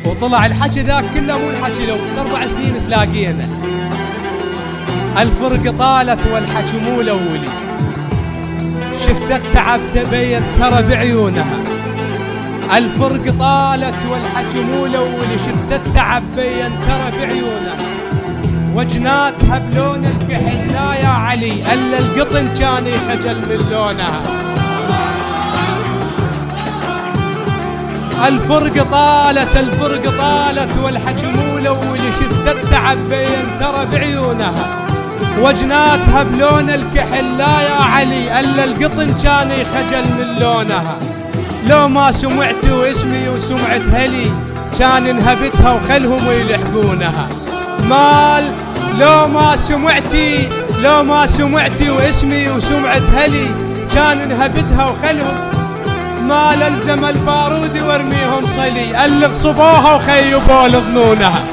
وطلع الحكي ذاك كله مو الحكي لو 4 سنين تلاقينا. الفرق طالت والحكي مو الاولي، شفت التعب تبين ترى بعيونها. الفرق طالت والحكي مو الاولي، شفت التعب بين ترى بعيونها. وجناتها بلون الكحل لا يا علي، الا القطن كان يخجل من لونها. الفرق طالت والحكي مو الاولي، شفت التعب بين ترى بعيونها. وجناتها بلون الكحل لا يا علي، الا القطن كان يخجل من لونها. لو ما سمعتوا اسمي وسمعت هلي، كان انهبتها وخلهم يلحقونها. مال لو ما سمعتي واسمي وسمعت هلي، كان انهبتها وخلهم. ما للزم البارود وارميهم صلي، اللي غصبوها وخيبوا لظنونها.